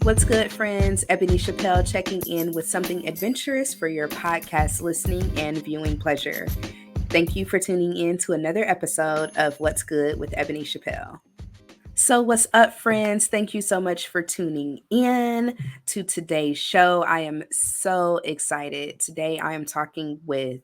What's good, friends? Ebony Chappelle checking in with something adventurous for your podcast listening and viewing pleasure. Thank you for tuning in to another episode of What's Good with Ebony Chappelle. So, what's up, friends? Thank you so much for tuning in to today's show. I am so excited. Today, I am talking with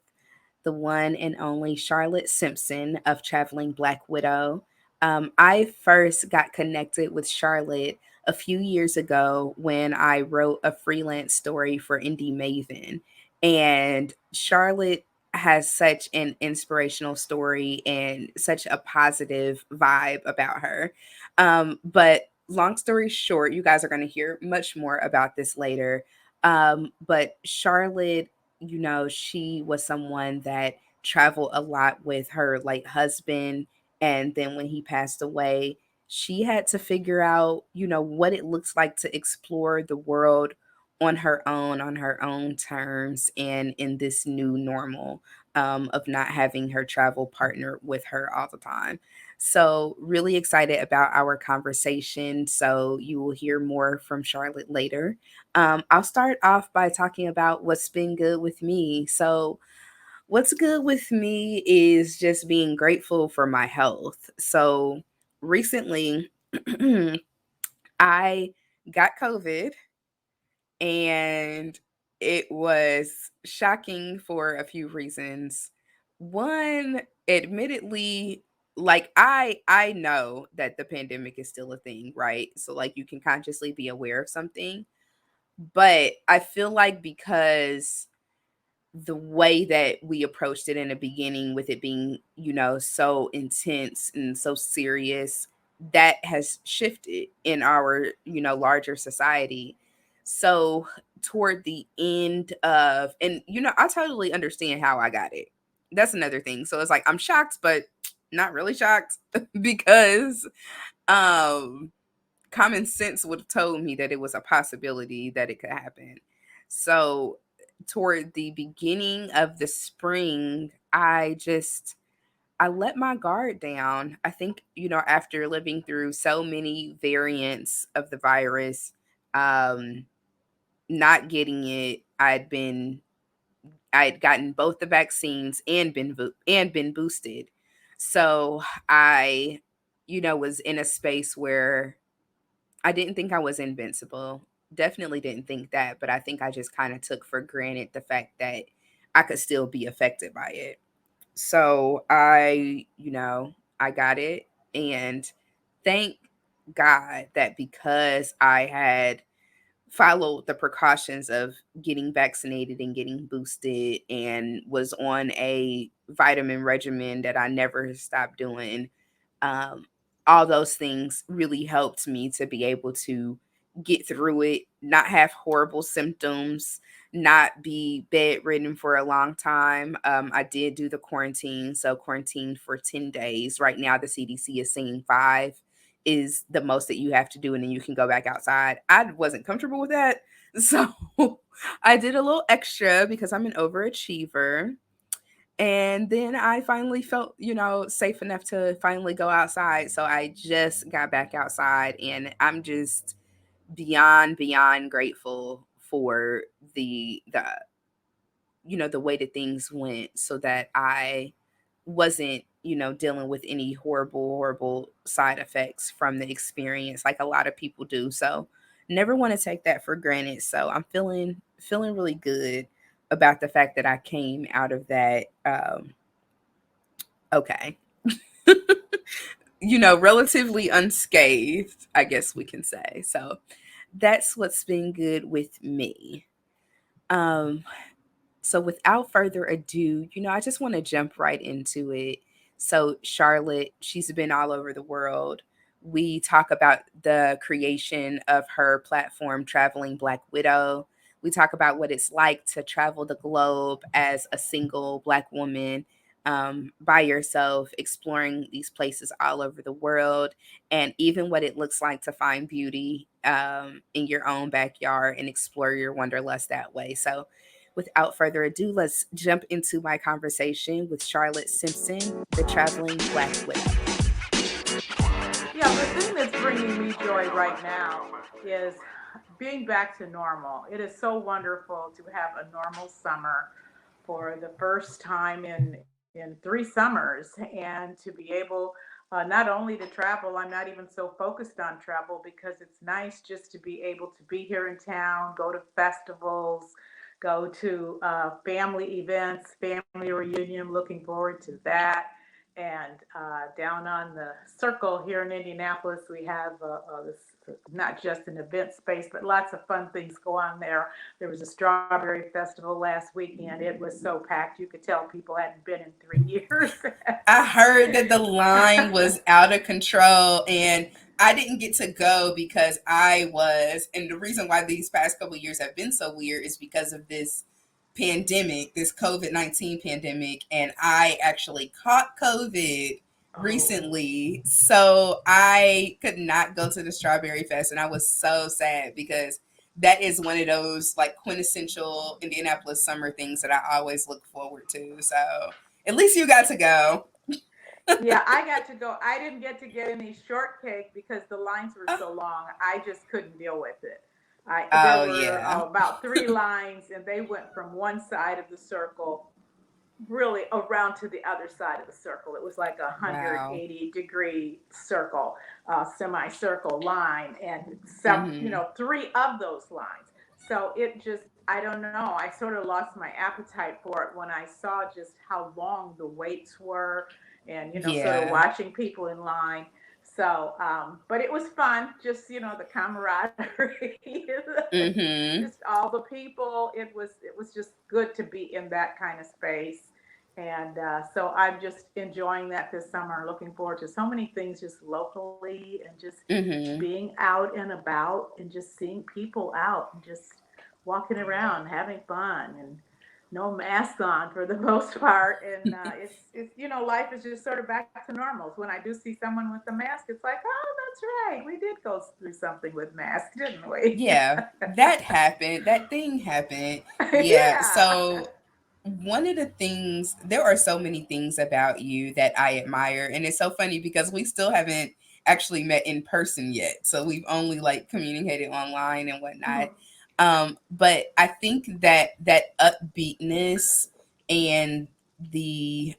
the one and only Charlotte Simpson of Traveling Black Widow. I first got connected with Charlotte a few years ago when I wrote a freelance story for Indie Maven. And Charlotte has such an inspirational story and such a positive vibe about her. But long story short, you guys are going to hear much more about this later. But Charlotte, she was someone that traveled a lot with her late husband. And then when he passed away, she had to figure out, what it looks like to explore the world on her own terms, and in this new normal of not having her travel partner with her all the time. So, really excited about our conversation. So, you will hear more from Charlotte later. I'll start off by talking about what's been good with me. So, what's good with me is just being grateful for my health. So, recently, I got COVID, and it was shocking for a few reasons. One, admittedly, like I know that the pandemic is still a thing, right? So like you can consciously be aware of something, but I feel like because the way that we approached it in the beginning, with it being, so intense and so serious, that has shifted in our, larger society. So toward the end of, and I totally understand how I got it. That's another thing. So it's like I'm shocked, but not really shocked because um common sense would have told me that it was a possibility that it could happen. So, toward the beginning of the spring, I let my guard down. I think, after living through so many variants of the virus, um, not getting it, I had gotten both the vaccines and been boosted. So I, was in a space where I didn't think I was invincible. Definitely didn't think that, but I think I just kind of took for granted the fact that I could still be affected by it. So I got it, and thank God that because I had followed the precautions of getting vaccinated and getting boosted and was on a vitamin regimen that I never stopped doing, um, all those things really helped me to be able to get through it, not have horrible symptoms, not be bedridden for a long time. I did do the quarantine, so quarantine for 10 days. Right now, the CDC is saying 5 is the most that you have to do, and then you can go back outside. I wasn't comfortable with that. So I did a little extra because I'm an overachiever. And then I finally felt, safe enough to finally go outside. So I just got back outside, and I'm just beyond grateful for the the way that things went, so that I wasn't, dealing with any horrible side effects from the experience like a lot of people do. So never want to take that for granted. So I'm feeling really good about the fact that I came out of that okay. Relatively unscathed, I guess we can say. So that's what's been good with me. Um So, without further ado, I just want to jump right into it. So, Charlotte, she's been all over the world. We talk about the creation of her platform, Traveling Black Widow. We talk about what it's like to travel the globe as a single Black woman, by yourself, exploring these places all over the world, and even what it looks like to find beauty in your own backyard and explore your wanderlust that way. So, without further ado, let's jump into my conversation with Charlotte Simpson, the Traveling Black Widow. Yeah, the thing that's bringing me joy right now is being back to normal. It is so wonderful to have a normal summer for the first time in 3 summers, and to be able not only to travel. I'm not even so focused on travel because it's nice just to be able to be here in town, go to festivals, go to family events, family reunion. Looking forward to that. And down on the circle here in Indianapolis, we have this, not just an event space, but lots of fun things go on there. There was a strawberry festival last weekend. It was so packed, you could tell people hadn't been in 3 years. I heard that the line was out of control, and I didn't get to go because I was, and the reason why these past couple years have been so weird is because of this pandemic, this COVID-19 pandemic, and I actually caught COVID Oh, recently. So I could not go to the Strawberry Fest, and I was so sad because that is one of those like quintessential Indianapolis summer things that I always look forward to. So at least you got to go. yeah, I got to go. I didn't get to get any shortcake because the lines were Oh, so long. I just couldn't deal with it. There oh were yeah. about 3 lines, and they went from one side of the circle really around to the other side of the circle. It was like a Wow. 180-degree circle, semicircle line, and Mm-hmm. 3 of those lines. So it just, I don't know. I sort of lost my appetite for it when I saw just how long the waits were, and sort of Yeah. watching people in line. So, but it was fun. Just the camaraderie, Mm-hmm. just all the people. It was just good to be in that kind of space. And so I'm just enjoying that this summer. Looking forward to so many things just locally, and just Mm-hmm. being out and about and just seeing people out and just walking around, having fun, and no mask on for the most part. And it's life is just sort of back to normal. When I do see someone with a mask, it's like, oh, that's right, we did go through something with masks, didn't we? Yeah. That happened. That thing happened. Yeah. Yeah. So one of the things, there are so many things about you that I admire, and it's so funny because we still haven't actually met in person yet, so we've only like communicated online and whatnot. But I think that that upbeatness and the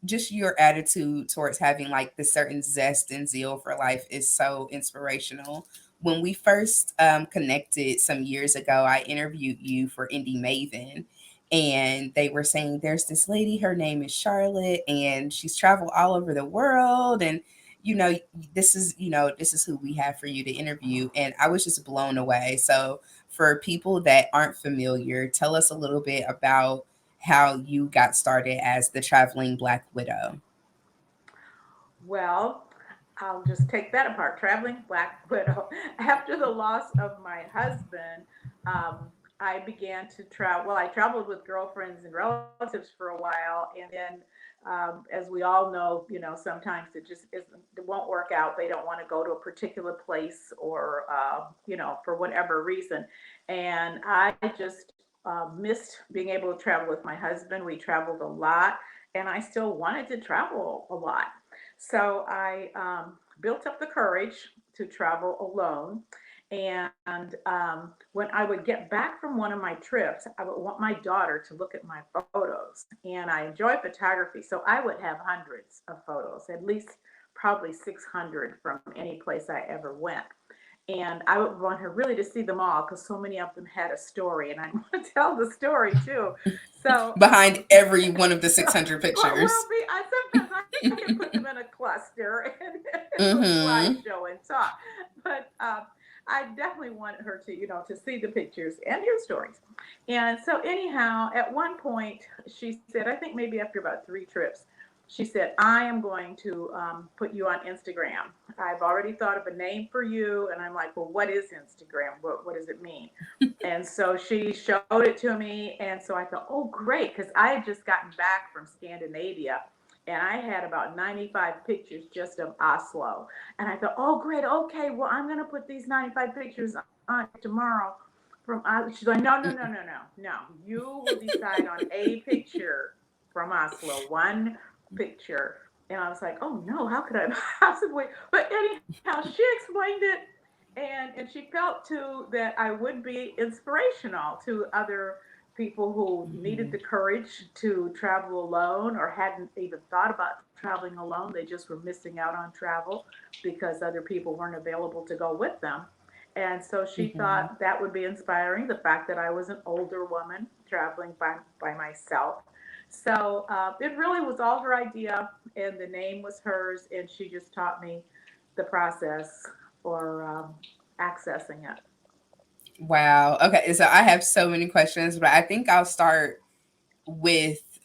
just your attitude towards having like the certain zest and zeal for life is so inspirational. When we first connected some years ago, I interviewed you for Indie Maven, and they were saying there's this lady, her name is Charlotte, and she's traveled all over the world, and you know this is who we have for you to interview. And I was just blown away. So for people that aren't familiar, tell us a little bit about how you got started as the traveling Black Widow. Well, I'll just take that apart. Traveling Black Widow. After the loss of my husband, I began to travel. Well, I traveled with girlfriends and relatives for a while, and then, as we all know, sometimes it just isn't. It won't work out. They don't want to go to a particular place, or for whatever reason. And I just missed being able to travel with my husband. We traveled a lot, and I still wanted to travel a lot. So I built up the courage to travel alone. And when I would get back from one of my trips, I would want my daughter to look at my photos. And I enjoy photography. So I would have hundreds of photos, at least probably 600 from any place I ever went. And I would want her really to see them all because so many of them had a story, and I want to tell the story too. So, Behind every one of the 600 well, pictures. I sometimes I can put them in a cluster and do a Mm-hmm. slideshow and talk, but I definitely want her to to see the pictures and hear stories. And so anyhow, at one point she said, I think maybe after about 3 trips, she said, I am going to put you on Instagram. I've already thought of a name for you. And I'm like, well, what is Instagram? What does it mean? And so she showed it to me. And so I thought, oh, great. Because I had just gotten back from Scandinavia, and I had about 95 pictures just of Oslo. And I thought, oh, great. Okay. Well, I'm going to put these 95 pictures on tomorrow from Oslo. She's like, no, no, no, no, no, no. You will decide on a picture from Oslo, one picture. And I was like, oh no, how could I possibly? But anyhow, she explained it, And she felt too that I would be inspirational to other people who needed Mhm. the courage to travel alone or hadn't even thought about traveling alone. They just were missing out on travel because other people weren't available to go with them. And so she Mhm. thought that would be inspiring, the fact that I was an older woman traveling by myself. So it really was all her idea, and the name was hers, and she just taught me the process for accessing it. Wow. Okay, so I have so many questions, but I think I'll start with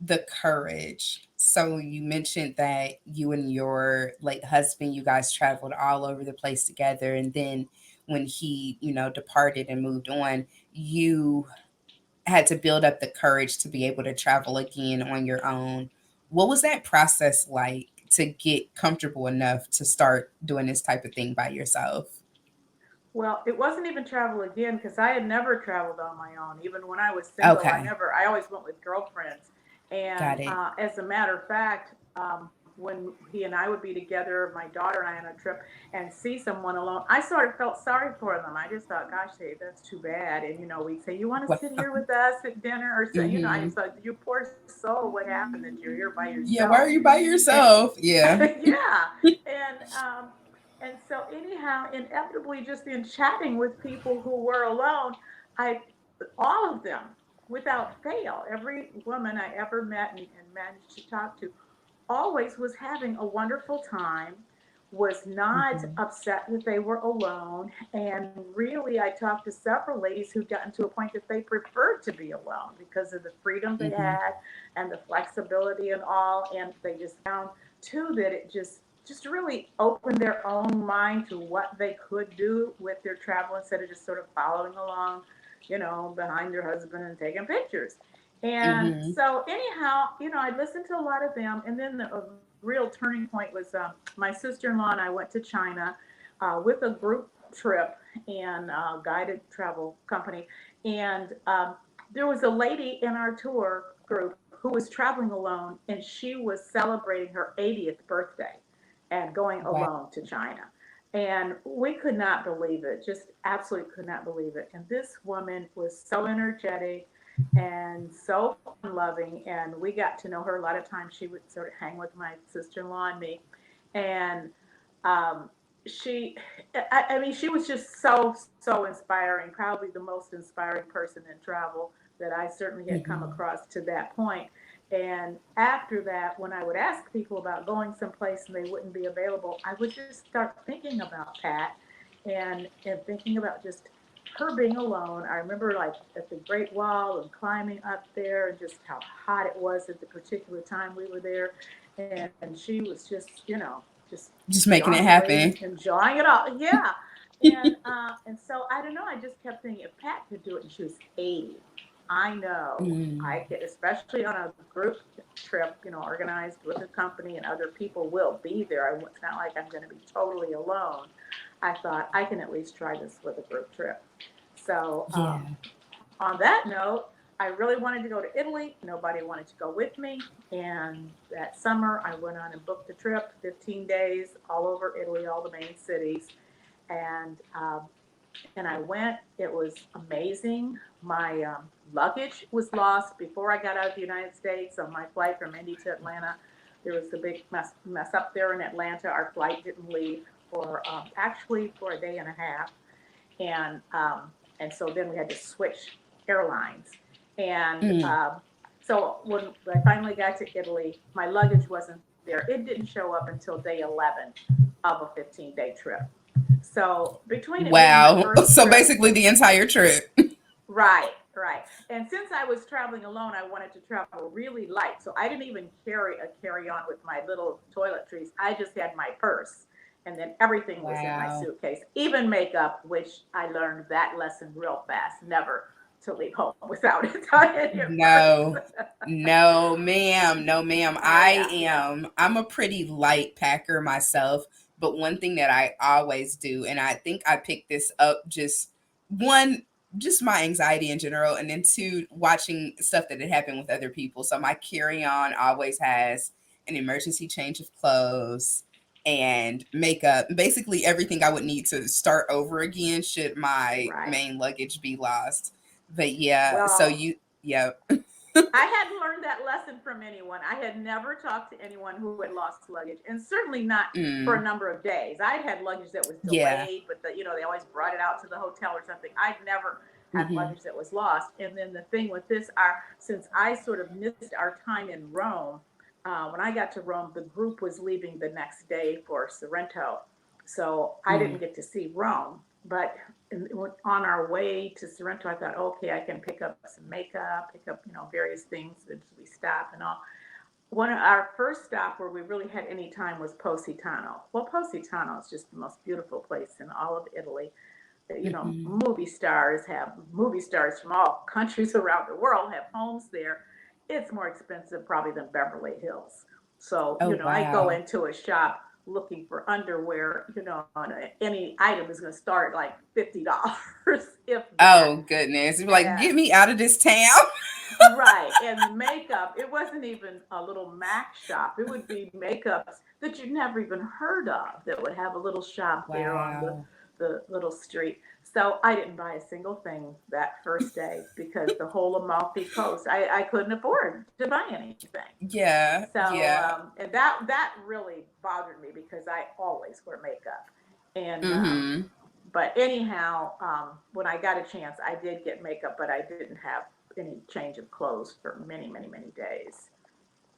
the courage. So you mentioned that you and your late husband, you guys traveled all over the place together, and then when he, departed and moved on, you had to build up the courage to be able to travel again on your own. What was that process like to get comfortable enough to start doing this type of thing by yourself? Well, it wasn't even travel again because I had never traveled on my own. Even when I was single, Okay, I always went with girlfriends. And got it. as a matter of fact, when he and I would be together, my daughter and I on a trip, and see someone alone, I sort of felt sorry for them. I just thought, gosh, hey, that's too bad. And, we'd say, you want to Well, sit here with us at dinner? Or, so, I hmm just thought, you poor soul, what happened that you're here by yeah, yourself? why are you by And, yourself? Yeah. yeah. And, and so, anyhow, inevitably, just in chatting with people who were alone, I, all of them, without fail, every woman I ever met and managed to talk to, always was having a wonderful time, was not Hmm. upset that they were alone. And really, I talked to several ladies who'd gotten to a point that they preferred to be alone because of the freedom they Hmm. had and the flexibility and all. And they just found, too, that it just really opened their own mind to what they could do with their travel instead of just sort of following along, behind their husband and taking pictures. And Hmm. so, anyhow, I listened to a lot of them. And then a real turning point was my sister in law and I went to China with a group trip and guided travel company. And there was a lady in our tour group who was traveling alone, and she was celebrating her 80th birthday and going Wow. alone to China. And we could not believe it, just absolutely could not believe it. And this woman was so energetic and so fun loving. And we got to know her a lot of times. She would sort of hang with my sister in law and me. And um, she, I mean, she was just so inspiring, probably the most inspiring person in travel that I certainly had come Hmm. across to that point. And after that, when I would ask people about going someplace and they wouldn't be available, I would just start thinking about Pat and thinking about just her being alone. I remember like at the Great Wall and climbing up there and just how hot it was at the particular time we were there. And she was just, just Just making it jauntily happen. enjoying it all. Yeah. And so I don't know. I just kept thinking if Pat could do it and she was 80, I know Mm. I could, especially on a group trip, organized with a company and other people will be there. It's not like I'm going to be totally alone. I thought I can at least try this with a group trip. So Yeah. on that note, I really wanted to go to Italy. Nobody wanted to go with me. And that summer, I went on and booked a trip, 15 days, all over Italy, all the main cities. And and I went. It was amazing. My luggage was lost before I got out of the United States on my flight from Indy to Atlanta. There was a big mess up there in Atlanta. Our flight didn't leave for actually for a day and a half, and so then we had to switch airlines. And Mm. so when I finally got to Italy, my luggage wasn't there. It didn't show up until day 11 of a 15-day trip. So between it being my Wow. first So trip, basically the entire trip. right, right. And since I was traveling alone, I wanted to travel really light. So I didn't even carry a carry on with my little toiletries. I just had my purse. And then everything was in my Wow. suitcase, even makeup, which I learned that lesson real fast, never to leave home without it in your purse. No, no, ma'am. No, ma'am. Yeah, yeah. I'm a pretty light packer myself, but one thing that I always do, and I think I picked this up just one, just my anxiety in general, and then two, watching stuff that had happened with other people. So my carry on always has an emergency change of clothes, and makeup, basically everything I would need to start over again should my Right. main luggage be lost. But yeah, so Well, you, yeah. I hadn't learned that lesson from anyone. I had never talked to anyone who had lost luggage, and certainly not for a Mm, number of days. I'd had luggage that was yeah. delayed, but they always brought it out to the hotel or something. I'd never had Hmm. luggage that was lost. And then the thing with this, since I sort of missed our time in Rome, when I got to Rome, the group was leaving the next day for Sorrento, so I didn't Mm, get to see Rome. But on our way to Sorrento, I thought, okay, I can pick up some makeup, pick up various things as we stop and all. One of our first stop where we really had any time was Positano. Well, Positano is just the most beautiful place in all of Italy. hmm. Movie stars from all countries around the world have homes there. It's more expensive probably than Beverly Hills. So, Oh, I go wow. into a shop looking for underwear, and any item is going to start at like $50, if that. Oh, goodness. You're like, And get me out of this town. right. And the makeup, it wasn't even a little MAC shop. It would be makeups that you'd never even heard of that would have a little shop there on Wow. the little street. So I didn't buy a single thing that first day because the whole Amalfi Coast, I couldn't afford to buy anything. Yeah, So yeah. and that really bothered me because I always wear makeup. And Hmm. but anyhow, when I got a chance, I did get makeup, but I didn't have any change of clothes for many, many, many days.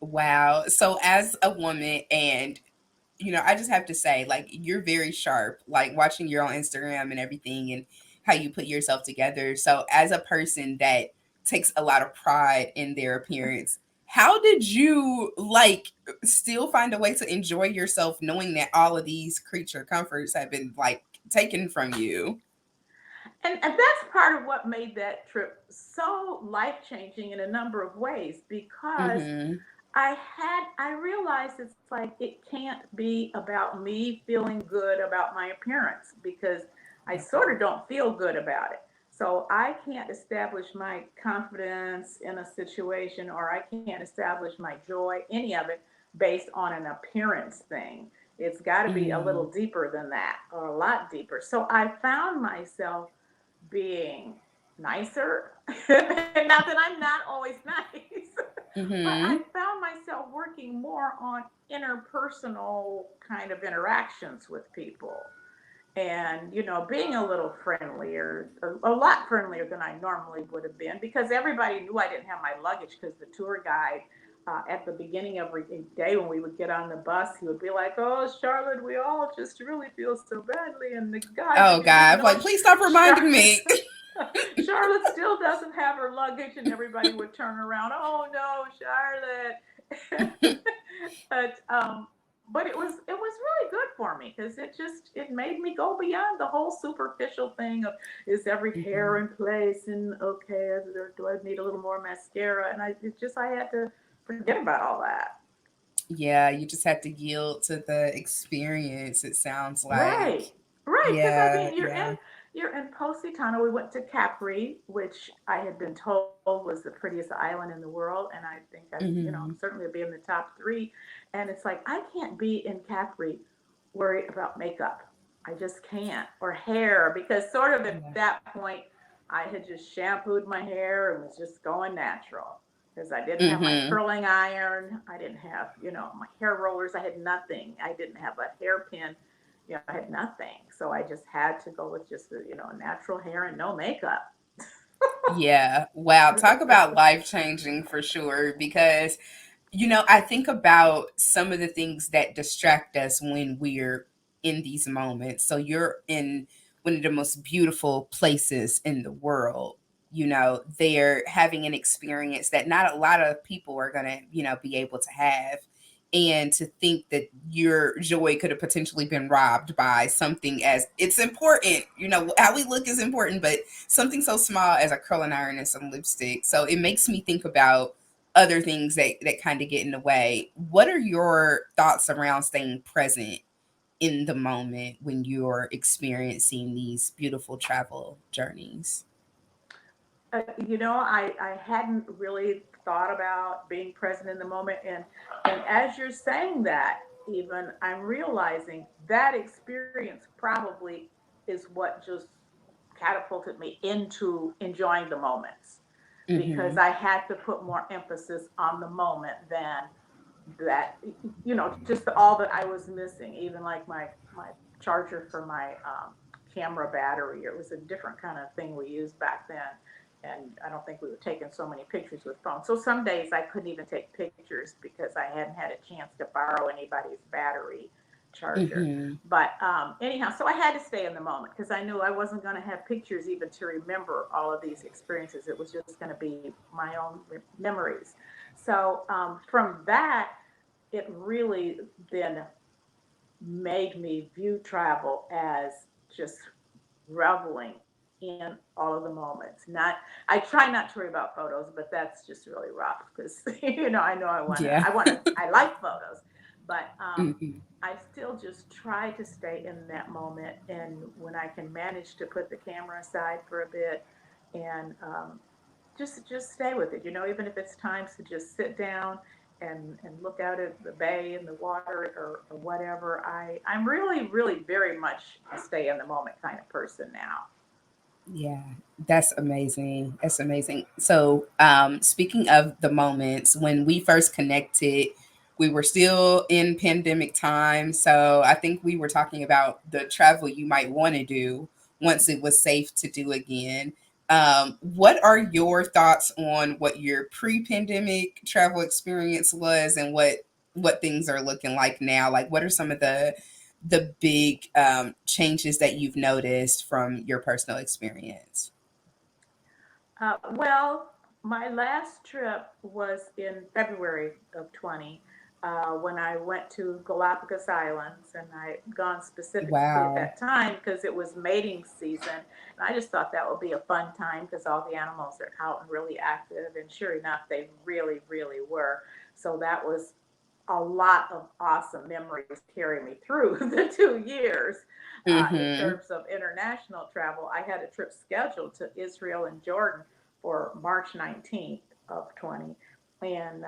Wow. So as a woman, and I just have to say, like, you're very sharp, like watching your on Instagram and everything and how you put yourself together. So as a person that takes a lot of pride in their appearance, how did you like still find a way to enjoy yourself knowing that all of these creature comforts have been like taken from you? And that's part of what made that trip so life changing in a number of ways because Mm-hmm. I realized it's like it can't be about me feeling good about my appearance because I sort of don't feel good about it. So I can't establish my confidence in a situation or I can't establish my joy, any of it, based on an appearance thing. It's got to be a Mm. little deeper than that or a lot deeper. So I found myself being nicer. Not that I'm not always nice, but I Mm-hmm. found myself working more on interpersonal kind of interactions with people and being a little friendlier, a lot friendlier than I normally would have been because everybody knew I didn't have my luggage because the tour guide at the beginning of every day when we would get on the bus he would be like, oh Charlotte, we all just really feel so badly and the guide Oh didn't even God. know Like, please stop reminding Charlotte me. Charlotte still doesn't have her luggage and everybody would turn around, oh no Charlotte. but it was really good for me because it made me go beyond the whole superficial thing of is every hair Mhm. in place and okay, do I need a little more mascara, and I had to forget about all that. Yeah, you just had to yield to the experience, it sounds like. Right, right. Because I Yeah, mean, yeah. you're in Positano. We went to Capri, which I had been told was the prettiest island in the world, and I think I, Hmm. certainly be in the top three. And it's like I can't be in Capri worried about makeup. I just can't, or hair, because sort of at Yeah. that point, I had just shampooed my hair and was just going natural. Because I didn't have my Hmm. curling iron, I didn't have, my hair rollers, I had nothing. I didn't have a hairpin, I had nothing. So I just had to go with just natural hair and no makeup. Yeah. Wow. Talk about life changing for sure. Because, I think about some of the things that distract us when we're in these moments. So you're in one of the most beautiful places in the world. They're having an experience that not a lot of people are going to, be able to have. And to think that your joy could have potentially been robbed by something as it's important, how we look is important, but something so small as a curling iron and some lipstick. So it makes me think about other things that kind of get in the way. What are your thoughts around staying present in the moment when you're experiencing these beautiful travel journeys? I hadn't really thought about being present in the moment, and as you're saying that, even, I'm realizing that experience probably is what just catapulted me into enjoying the moments, because Mhm. I had to put more emphasis on the moment than that, just all that I was missing. Even like my charger for my camera battery, it was a different kind of thing we used back then, and I don't think we were taking so many pictures with phones. So some days I couldn't even take pictures because I hadn't had a chance to borrow anybody's battery charger. Mhm. But anyhow, so I had to stay in the moment because I knew I wasn't going to have pictures even to remember all of these experiences. It was just going to be my own memories. So from that, it really then made me view travel as just reveling in all of the moments. Not, I try not to worry about photos, but that's just really rough because Yeah. I like photos, but Mhm. I still just try to stay in that moment. And when I can manage to put the camera aside for a bit and just stay with it. Even if it's times to just sit down and look out at the bay and the water, or whatever. I'm really really very much a stay in the moment kind of person now. Yeah, that's amazing. That's amazing. So, speaking of the moments when we first connected, we were still in pandemic time. So, I think we were talking about the travel you might want to do once it was safe to do again. What are your thoughts on what your pre-pandemic travel experience was, and what things are looking like now? Like, what are some of the big changes that you've noticed from your personal experience? Well, my last trip was in February of 20, when I went to Galapagos Islands, and I had gone specifically at that Wow. time because it was mating season. And I just thought that would be a fun time because all the animals are out and really active. And sure enough, they really, really were. So that was a lot of awesome memories to carry me through the 2 years. In Mm-hmm. terms of international travel, I had a trip scheduled to Israel and Jordan for March 19th of 20. And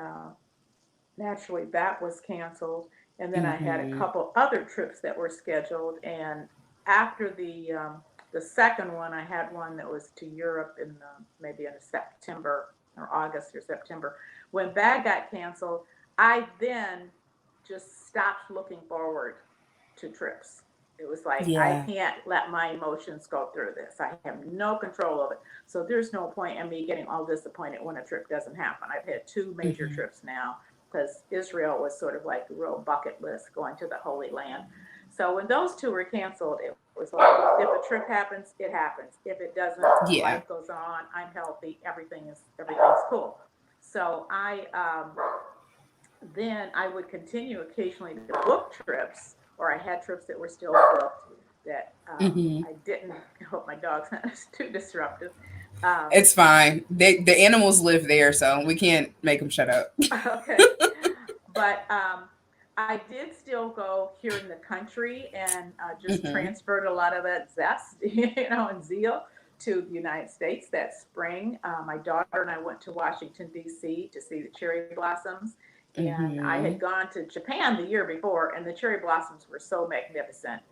naturally, that was canceled. And then I had a Mm-hmm. couple other trips that were scheduled. And after the second one, I had one that was to Europe in maybe in September or August or September. When that got canceled, I then just stopped looking forward to trips. It was like, I Yeah. can't let my emotions go through this. I have no control of it. So there's no point in me getting all disappointed when a trip doesn't happen. I've had two major Mm-hmm. trips now because Israel was sort of like a real bucket list, going to the Holy Land. So when those two were canceled, it was like, if a trip happens, it happens. If it doesn't, life Yeah. goes on. I'm healthy. Everything's cool. So then I would continue occasionally to book trips, or I had trips that were still booked that Mm-hmm. I didn't. I hope my dog's not too disruptive. It's fine. The animals live there, so we can't make them shut up. Okay, but I did still go here in the country and just Mm-hmm. transferred a lot of that zest, and zeal to the United States that spring. My daughter and I went to Washington, D.C. to see the cherry blossoms. And I had Mm-hmm. gone to Japan the year before, and the cherry blossoms were so magnificent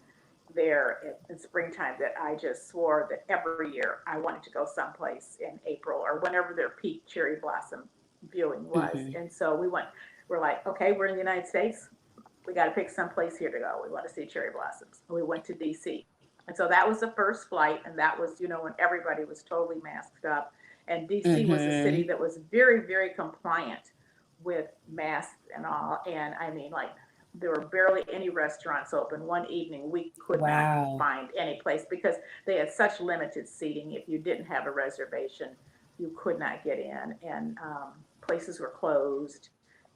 there in springtime that I just swore that every year I wanted to go someplace in April or whenever their peak cherry blossom viewing was. Mm-hmm. And so we went, we're like, okay, we're in the United States. We got to pick some place here to go. We want to see cherry blossoms. And we went to DC. And so that was the first flight. And that was, when everybody was totally masked up. And DC was a city Mm-hmm. that was very, very compliant with masks and all. And I mean, like, there were barely any restaurants open. One evening, we could not Wow. find any place because they had such limited seating. If you didn't have a reservation, you could not get in. And places were closed.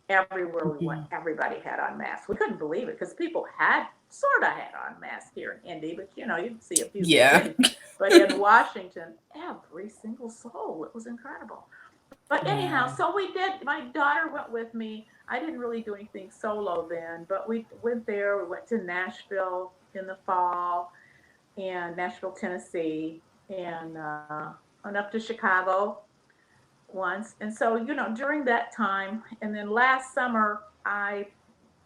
Everywhere we went, Mm-hmm. everybody had on masks. We couldn't believe it because people had sort of had on masks here in Indy, but you'd see a few that Yeah. didn't. But in Washington, every single soul. It was incredible. But anyhow, Wow. so we did. My daughter went with me. I didn't really do anything solo then, but we went there. We went to Nashville in the fall, and Nashville, Tennessee, and up to Chicago once. And so, during that time, and then last summer, I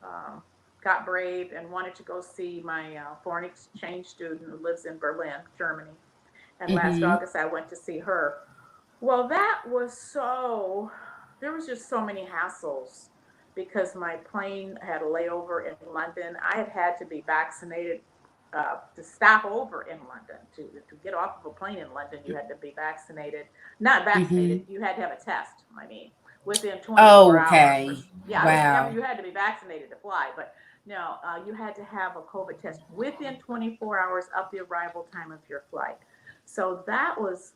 um, got brave and wanted to go see my foreign exchange student who lives in Berlin, Germany. And last Mm-hmm. August, I went to see her. Well, that was so, there was just so many hassles because my plane had a layover in London. I had to be vaccinated to stop over in London. To get off of a plane in London, you had to be vaccinated. Not vaccinated, Mm-hmm. you had to have a test, I mean, within 24 hours. For, Okay. yeah, Wow. you had to be vaccinated to fly, but no, you had to have a COVID test within 24 hours of the arrival time of your flight. So that was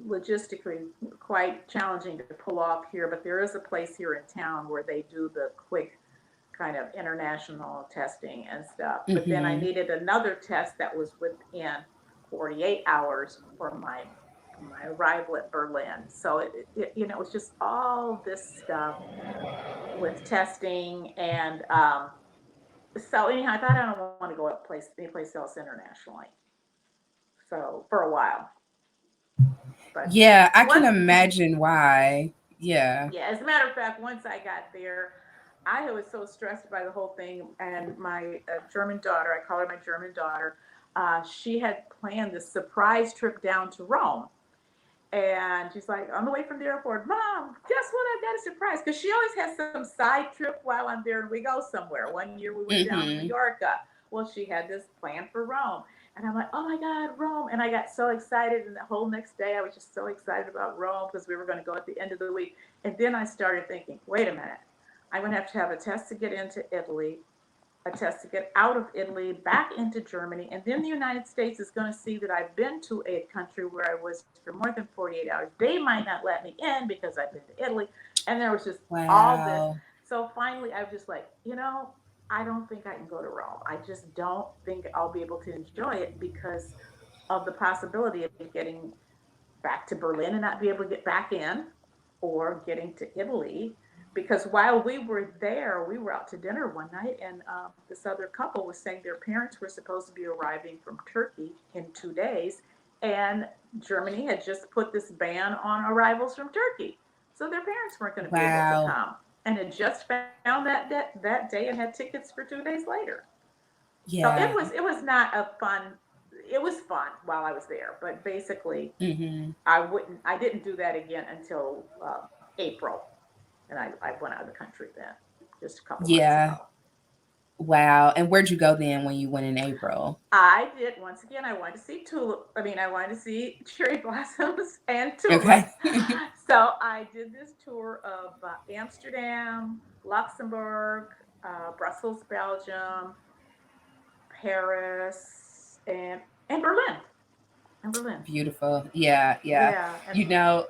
logistically quite challenging to pull off here, but there is a place here in town where they do the quick kind of international testing and stuff. But then I Mm-hmm. needed another test that was within 48 hours for my arrival at Berlin. So it was just all this stuff with testing and so anyhow, I thought I don't want to go up any place else internationally. So for a while, but Yeah, I can once imagine why. Yeah. yeah, as a matter of fact, once I got there, I was so stressed by the whole thing. And my German daughter, I call her my German daughter, she had planned this surprise trip down to Rome. And she's like, on the way from the airport, Mom, guess what? I've got a surprise. Because she always has some side trip while I'm there and we go somewhere. One year we went down to Mm-hmm. Mallorca. Well, she had this plan for Rome. And I'm like, oh my God, Rome. And I got so excited. And the whole next day, I was just so excited about Rome because we were going to go at the end of the week. And then I started thinking, wait a minute. I'm going to have a test to get into Italy, a test to get out of Italy, back into Germany, and then the United States is going to see that I've been to a country where I was for more than 48 hours. They might not let me in because I've been to Italy. And there was just all this. Wow. So finally, I was just like, I don't think I can go to Rome. I just don't think I'll be able to enjoy it because of the possibility of getting back to Berlin and not be able to get back in, or getting to Italy. Because while we were there, we were out to dinner one night, and this other couple was saying their parents were supposed to be arriving from Turkey in 2 days, and Germany had just put this ban on arrivals from Turkey. So their parents weren't going to be able to Wow. come. And had just found that day and had tickets for 2 days later. So Yeah. it was not a fun. It was fun while I was there, but basically Mm-hmm. I didn't do that again until April, and I went out of the country then, just a couple months ago. Yeah. Wow. And where'd you go then when you went in April? I did once again. I wanted to see tulip. I mean, I wanted to see cherry blossoms and Okay. tulips. So I did this tour of Amsterdam, Luxembourg, Brussels, Belgium, Paris, and Berlin. And Berlin. Beautiful. Yeah, yeah. Yeah. And You know,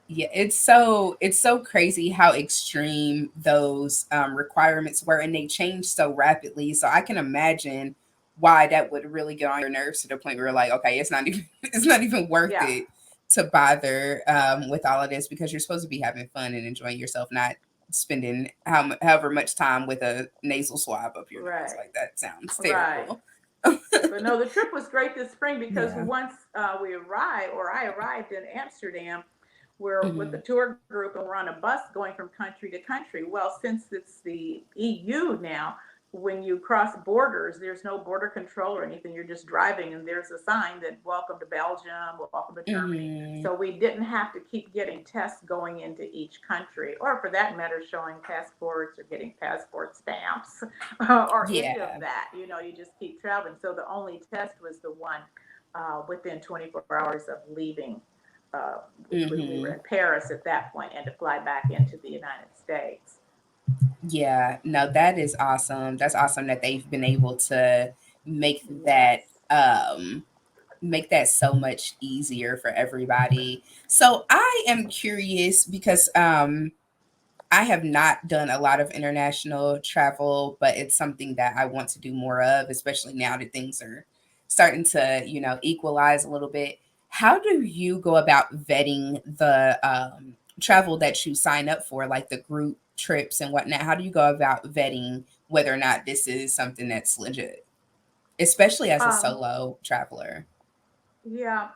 yeah, it's so crazy how extreme those requirements were, and they change so rapidly. So I can imagine why that would really get on your nerves to the point where you're like, okay, it's not even it's not even worth yeah. it to bother with all of this, because you're supposed to be having fun and enjoying yourself, not spending however much time with a nasal swab up your nose. Right. Like, that sounds Right. terrible. But no, the trip was great this spring because Yeah. once I arrived in Amsterdam, we're with the Hmm. tour group and we're on a bus going from country to country. Well, since it's the EU now, when you cross borders, there's no border control or anything. You're just driving, and there's a sign that welcome to Belgium, welcome to Germany. Hmm. So we didn't have to keep getting tests going into each country, or for that matter, showing passports or getting passport stamps or any of Yeah. that. You just keep traveling. So the only test was the one within 24 hours of leaving, which we were Hmm. in Paris at that point, and to fly back into the United States. Yeah, no, that is awesome. That's awesome that they've been able to make that Yes. um make that so much easier for everybody. So I am curious because I have not done a lot of international travel, but it's something that I want to do more of, especially now that things are starting to, equalize a little bit. How do you go about vetting the travel that you sign up for, like the group trips and whatnot? How do you go about vetting whether or not this is something that's legit, especially as a Um, solo traveler? yeah.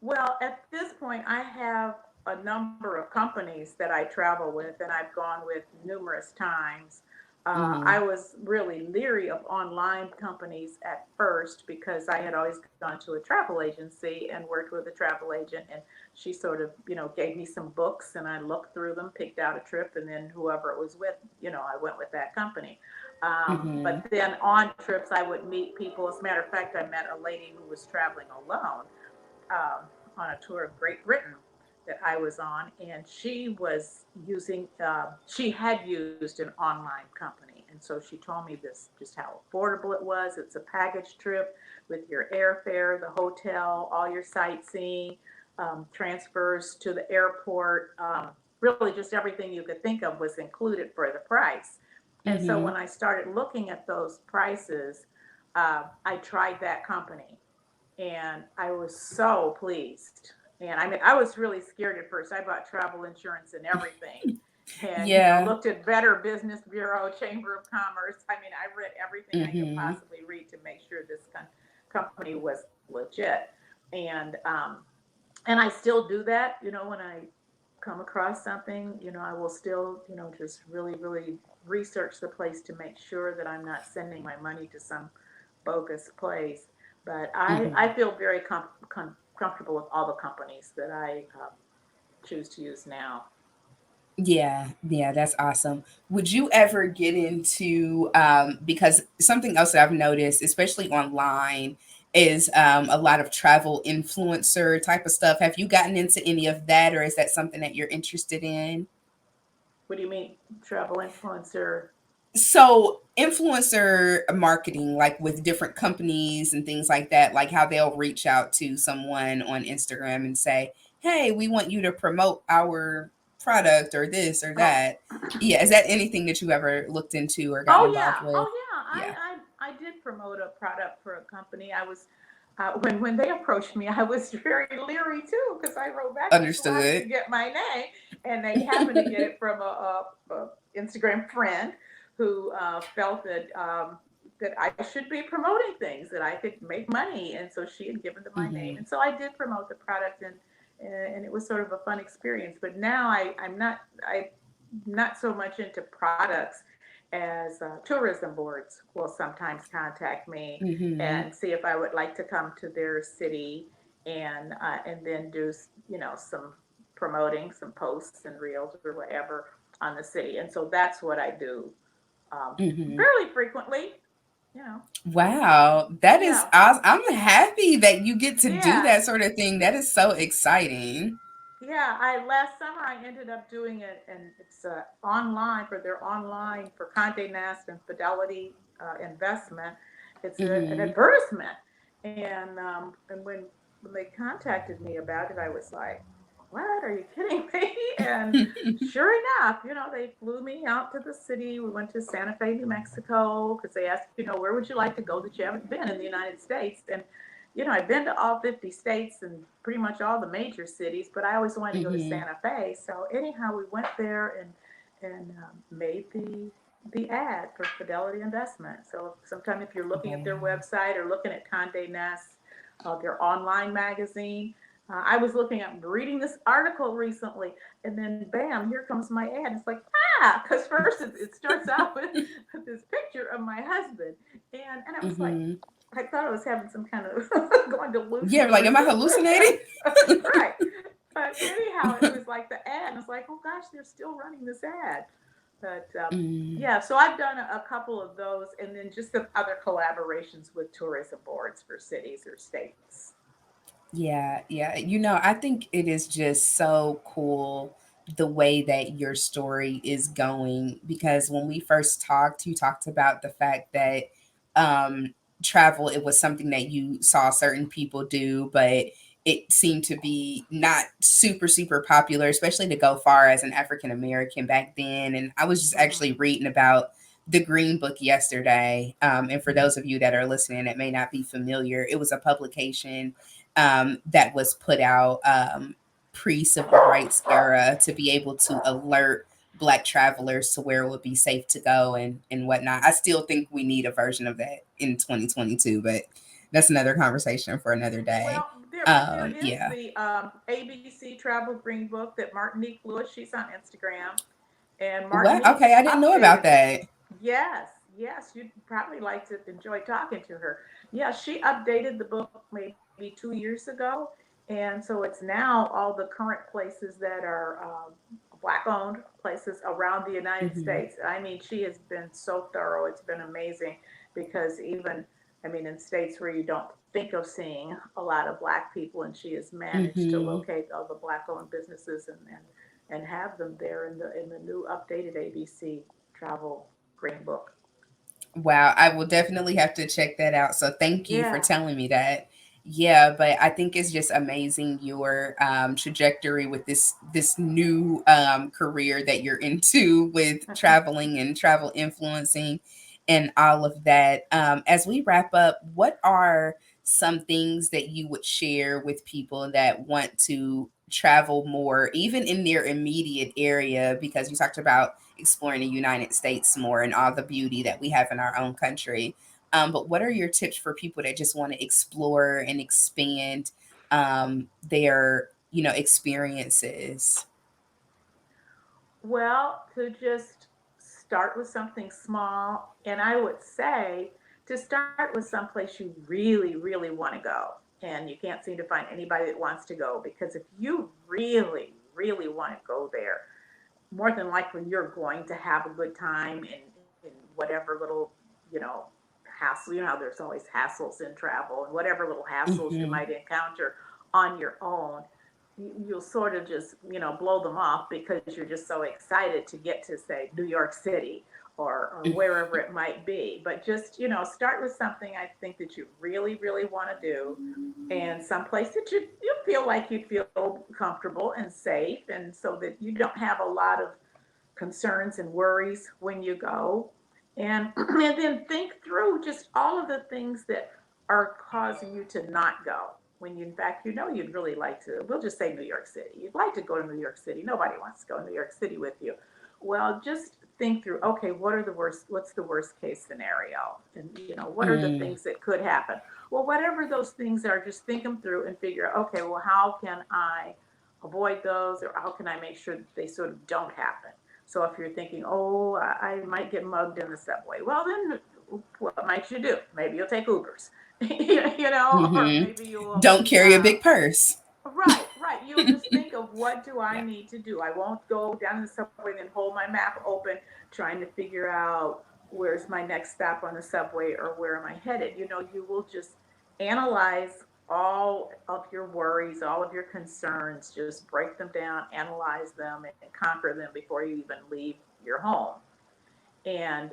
Well, at this point, I have a number of companies that I travel with, and I've gone with numerous times. Mm-hmm. I was really leery of online companies at first because I had always gone to a travel agency and worked with a travel agent, and she sort of, gave me some books, and I looked through them, picked out a trip, and then whoever it was with, I went with that company. Mm-hmm. But then on trips, I would meet people. As a matter of fact, I met a lady who was traveling alone on a tour of Great Britain that I was on, and she was she had used an online company, and so she told me this just how affordable it was. It's a package trip with your airfare, the hotel, all your sightseeing, transfers to the airport. Really, just everything you could think of was included for the price. And so Mm-hmm. when I started looking at those prices, I tried that company and I was so pleased. And I mean, I was really scared at first. I bought travel insurance and everything, and Yeah. looked at Better Business Bureau, Chamber of Commerce. I mean, I read everything I could Mm-hmm. possibly read to make sure this company was legit. And and I still do that. When I come across something, I will still, just really, really research the place to make sure that I'm not sending my money to some bogus place. But I Mm-hmm. feel very comfortable with all the companies that I choose to use now. Yeah, yeah, that's awesome. Would you ever get into because something else that I've noticed, especially online, is a lot of travel influencer type of stuff. Have you gotten into any of that, or is that something that you're interested in? What do you mean, travel influencer? So influencer marketing, like with different companies and things like that, like how they'll reach out to someone on Instagram and say, hey, we want you to promote our product or this or Oh, that. Yeah, is that anything that you ever looked into or gotten oh involved yeah, with? oh yeah. Yeah. I did promote a product for a company. I was when they approached me, I was very leery too because I wrote back and said, "Well, how did Understood. you get my name?" And they happened to get it from a Instagram friend who felt that I should be promoting things that I could make money, and so she had given them my name, Mm-hmm. and so I did promote the product, and it was sort of a fun experience. But now I'm not so much into products as tourism boards will sometimes contact me Mm-hmm. and see if I would like to come to their city and then do some promoting, some posts and reels or whatever on the city, and so that's what I do Mm-hmm. fairly frequently. You know, Wow, that is yeah, awesome. I'm happy that you get to do yeah. that sort of thing. That is so exciting. Yeah, I last summer I ended up doing it, and it's online for their online for Condé Nast and Fidelity Investment. It's an Mm-hmm. advertisement, and when they contacted me about it, I was like, "What? Are you kidding me?" And sure enough, they flew me out to the city. We went to Santa Fe, New Mexico, because they asked, where would you like to go that you haven't been in the United States? And I've been to all 50 states and pretty much all the major cities, but I always wanted to go to Mm-hmm. Santa Fe. So anyhow, we went there and made the ad for Fidelity Investment. So sometime if you're looking at their Wow. website or looking at Condé Nast, their online magazine, I was looking up, reading this article recently, and then bam, here comes my ad. It's like, because first it starts out with this picture of my husband, and I was like, Mm-hmm. I thought I was having some kind of going Yeah, delusional like, or am I something. hallucinating? Right. But anyhow, it was like the ad. And it's like, oh gosh, they're still running this ad. But Mm. yeah, so I've done a couple of those and then just some other collaborations with tourism boards for cities or states. Yeah, yeah. I think it is just so cool the way that your story is going because when we first talked, you talked about the fact that um travel it was something that you saw certain people do, but it seemed to be not super popular, especially to go far as an African American back then. And I was just Hmm. actually reading about the Green Book yesterday. And for those of you that are listening that may not be familiar, it was a publication that was put out pre civil rights era to be able to alert Black travelers to where it would be safe to go and whatnot. I still think we need a version of that in 2022, but that's another conversation for another day. Well, there is Yeah. the ABC Travel Green Book that Martinique Lewis, she's on Instagram, and What? Martinique Okay, I didn't know about updated that. Yes, yes, you'd probably like to enjoy talking to her. Yeah, she updated the book maybe 2 years ago, and so it's now all the current places that are black-owned places around the United Hmm. States. I mean, she has been so thorough. It's been amazing because even, I mean, in states where you don't think of seeing a lot of black people, and she has managed to Hmm. locate all the black-owned businesses and have them there in the new updated ABC travel green book. Wow, I will definitely have to check that out. So thank you for Yeah. telling me that. Yeah, but I think it's just amazing your trajectory with this new career that you're into with traveling and travel influencing and all of that. As we wrap up, what are some things that you would share with people that want to travel more, even in their immediate area? Because you talked about exploring the United States more and all the beauty that we have in our own country. But what are your tips for people that just want to explore and expand their, experiences? Well, to just start with something small, and I would say to start with someplace you really, really want to go, and you can't seem to find anybody that wants to go, because if you really, really want to go there, more than likely you're going to have a good time in whatever little, you know, hassle. You know how there's always hassles in travel, and whatever little hassles you Mm-hmm. might encounter on your own, you'll sort of just, blow them off because you're just so excited to get to, say, New York City or wherever it might be. But just, start with something I think that you really, really want to do, and someplace that you feel like you'd feel comfortable and safe, and so that you don't have a lot of concerns and worries when you go. And and then think through just all of the things that are causing you to not go, when you, in fact, you'd really like to. We'll just say New York City. You'd like to go to New York City. Nobody wants to go to New York City with you. Well, just think through, okay, what's the worst case scenario? And what are the Mm-hmm. things that could happen? Well, whatever those things are, just think them through and figure, okay, well, how can I avoid those, or how can I make sure that they sort of don't happen? So if you're thinking, oh, I might get mugged in the subway, well, then what might you do? Maybe you'll take Ubers, or Mm-hmm. maybe you will. Don't carry a big purse. Right, right. You'll just think of, what do I need to do? I won't go down in the subway and hold my map open trying to figure out where's my next stop on the subway, or where am I headed. You will just analyze all of your worries, all of your concerns, just break them down, analyze them, and conquer them before you even leave your home. And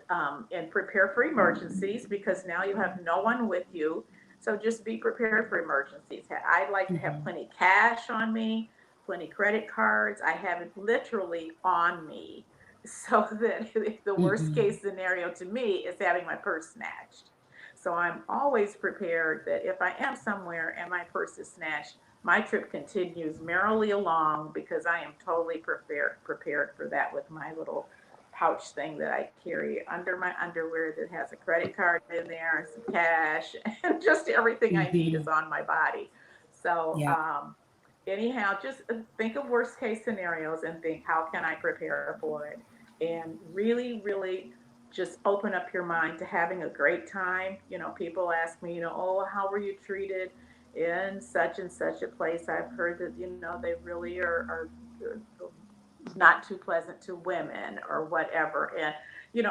prepare for emergencies, because now you have no one with you. So just be prepared for emergencies. I like to have Mm-hmm. plenty cash on me, plenty credit cards. I have it literally on me, so that if the worst Mm-hmm. case scenario to me is having my purse snatched. So I'm always prepared that if I am somewhere and my purse is snatched, my trip continues merrily along, because I am totally prepared for that, with my little pouch thing that I carry under my underwear that has a credit card in there and some cash, and just everything I need Mm-hmm. is on my body. So, Yep. anyhow, just think of worst case scenarios and think, how can I prepare for it? And really, really just open up your mind to having a great time. People ask me, oh, how were you treated in such and such a place? I've heard that, they really are not too pleasant to women or whatever. And,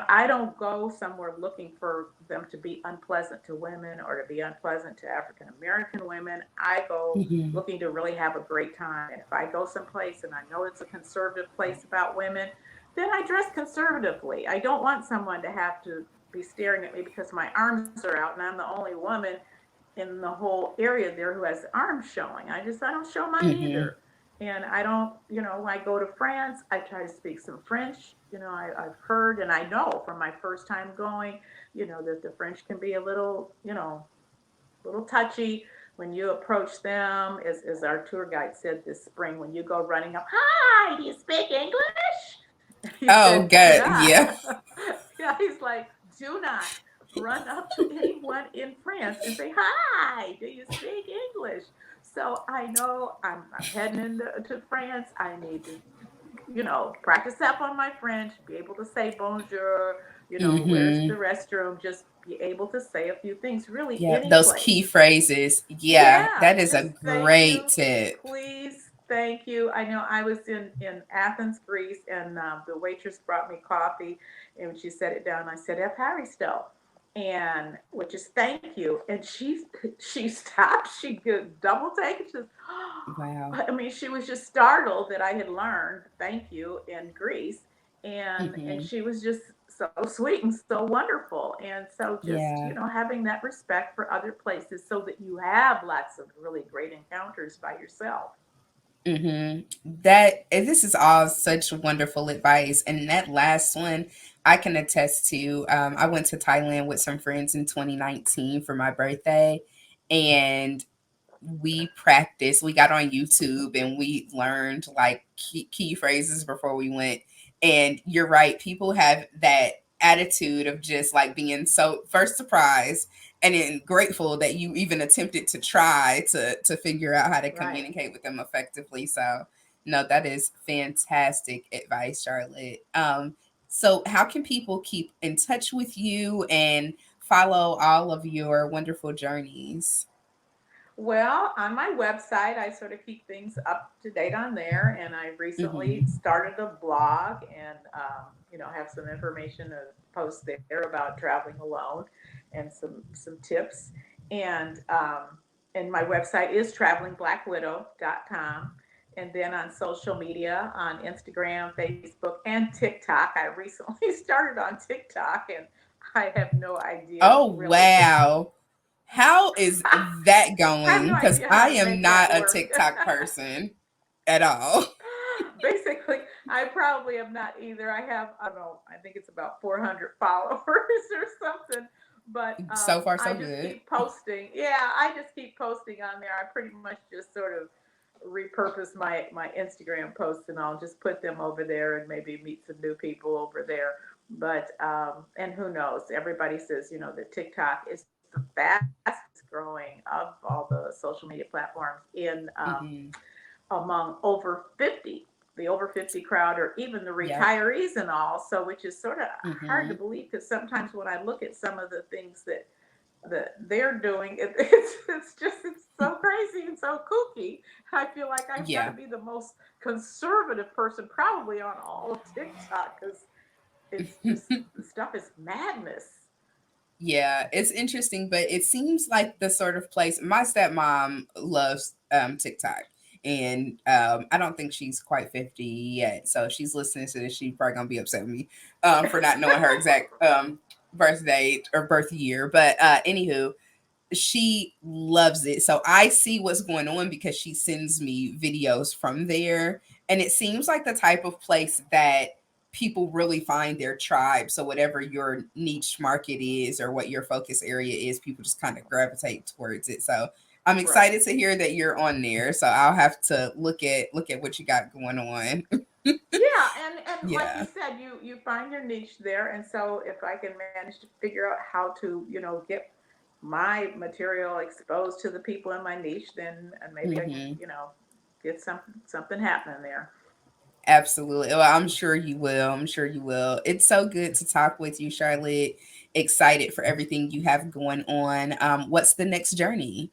I don't go somewhere looking for them to be unpleasant to women or to be unpleasant to African American women. I go Mm-hmm. looking to really have a great time. And if I go someplace and I know it's a conservative place about women, then I dress conservatively. I don't want someone to have to be staring at me because my arms are out and I'm the only woman in the whole area there who has arms showing. I don't show mine Mm-hmm. either. And I don't, when I go to France, I try to speak some French. I've heard and I know from my first time going, that the French can be a little, little touchy when you approach them. As our tour guide said this spring, when you go running up, hi, do you speak English? He Oh, said, do God. not. Yeah. Yeah, he's like, do not run up to anyone in France and say, hi, do you speak English? So I know I'm heading into to France. I need to, practice up on my French, be able to say bonjour, Where's Mm-hmm. the restroom? Just be able to say a few things, really Yeah, any those place. key phrases. Yeah, Yeah, that is a just thank great you, tip. please, thank you. I know I was in Athens, Greece, and the waitress brought me coffee, and when she set it down, I said, "F Harry still," and which is thank you. And she stopped, she could double take it. She says, Wow. I mean, she was just startled that I had learned thank you in Greece, and Mm-hmm. she was just so sweet and so wonderful. And so just Yeah. having that respect for other places so that you have lots of really great encounters by yourself. Mm-hmm. That this is all such wonderful advice, and that last one I can attest to. I went to Thailand with some friends in 2019 for my birthday, and we practiced. We got on YouTube and we learned like key phrases before we went. And you're right, people have that attitude of just like being so first surprised and then grateful that you even attempted to try to figure out how to Right. communicate with them effectively. So no, that is fantastic advice, Charlotte. So how can people keep in touch with you and follow all of your wonderful journeys? Well, on my website, I sort of keep things up to date on there, and I recently Mm-hmm. started a blog and have some information to post there about traveling alone and some tips. And my website is travelingblackwidow.com. And then on social media, on Instagram, Facebook, and TikTok. I recently started on TikTok, and I have no idea Oh, really. wow. How is that I have no going? Because idea how I to am make that not a work. TikTok person at all. Basically, I probably am not either. I have, I don't know, I think it's about 400 followers or something. But So far, I so just good. keep posting. Yeah, I just keep posting on there. I pretty much just sort of repurpose my Instagram posts, and I'll just put them over there and maybe meet some new people over there. But and who knows? Everybody says that TikTok is the fastest growing of all the social media platforms in Mm-hmm. among over 50, the over 50 crowd, or even the Yep. retirees and all. So, which is sort of hard to Mm-hmm. believe because sometimes when I look at some of the things that they're doing, it's so crazy and so kooky. I feel like I've got to Yeah. be the most conservative person probably on all of TikTok because it's just the stuff is madness. Yeah, it's interesting, but it seems like the sort of place my stepmom loves TikTok. And I don't think she's quite 50 yet. So if she's listening to this, she's probably gonna be upset with me for not knowing her exact birth date or birth year. But anywho, she loves it. So I see what's going on because she sends me videos from there. And it seems like the type of place that people really find their tribe. So whatever your niche market is or what your focus area is, people just kind of gravitate towards it. So I'm Right. excited to hear that you're on there. So I'll have to look at what you got going on. Yeah, and like you Yeah. said, you find your niche there, and so if I can manage to figure out how to get my material exposed to the people in my niche, then maybe I can Hmm. get something happening there. Absolutely. Well, I'm sure you will. I'm sure you will. It's so good to talk with you, Charlotte. Excited for everything you have going on. What's the next journey?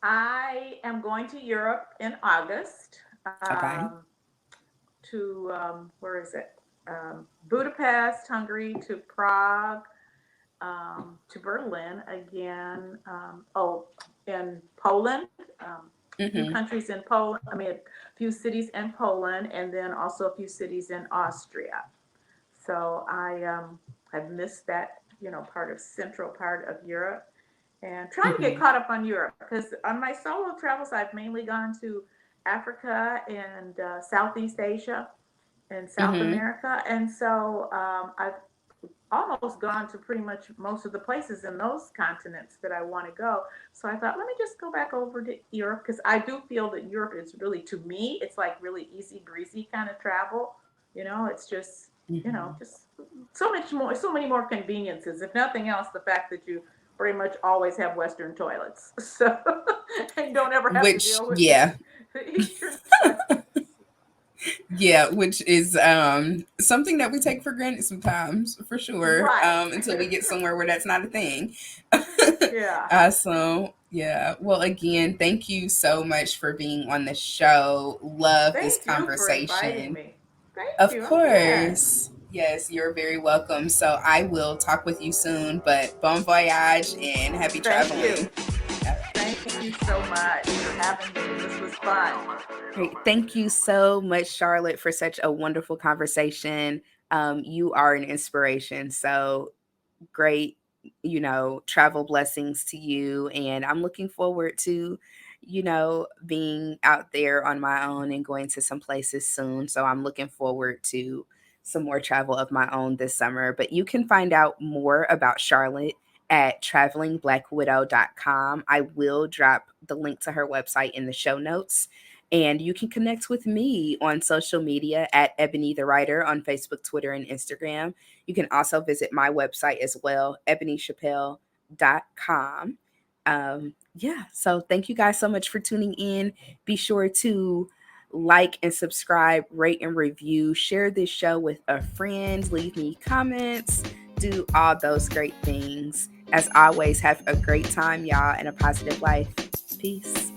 I am going to Europe in August, Okay. to where is it? Budapest, Hungary, to Prague, to Berlin again. In Poland, a few Mm-hmm. countries in Poland. I mean, a few cities in Poland, and then also a few cities in Austria. So I have missed that, part of central part of Europe, and trying to get Mm-hmm. caught up on Europe because on my solo travels, I've mainly gone to Africa and Southeast Asia and South Mm-hmm. America, and so I've almost gone to pretty much most of the places in those continents that I want to go. So I thought, let me just go back over to Europe because I do feel that Europe is really, to me, it's like really easy breezy kind of travel. It's just, Mm-hmm. just so many more conveniences. If nothing else, the fact that you pretty much always have Western toilets, so and don't ever have to Which, deal with the, yeah, the Eastern toilets. Yeah, which is something that we take for granted sometimes, for sure. Right. Until we get somewhere where that's not a thing. Yeah. So yeah. Well, again, thank you so much for being on the show. Love this Thank you for inviting conversation. me. Thank Of you. I'm glad. course. Yes, you're very welcome. So I will talk with you soon, but bon voyage and happy Thank you. traveling. All right. Thank you so much for having me. This was fun. Great. Thank you so much, Charlotte, for such a wonderful conversation. You are an inspiration. So great, travel blessings to you. And I'm looking forward to, being out there on my own and going to some places soon. So I'm looking forward to some more travel of my own this summer. But you can find out more about Charlotte at travelingblackwidow.com. I will drop the link to her website in the show notes. And you can connect with me on social media at Ebony the Writer on Facebook, Twitter, and Instagram. You can also visit my website as well, ebonychappelle.com. Yeah, so thank you guys so much for tuning in. Be sure to like and subscribe, rate and review, share this show with a friend, leave me comments, do all those great things. As always, have a great time, y'all, and a positive life. Peace.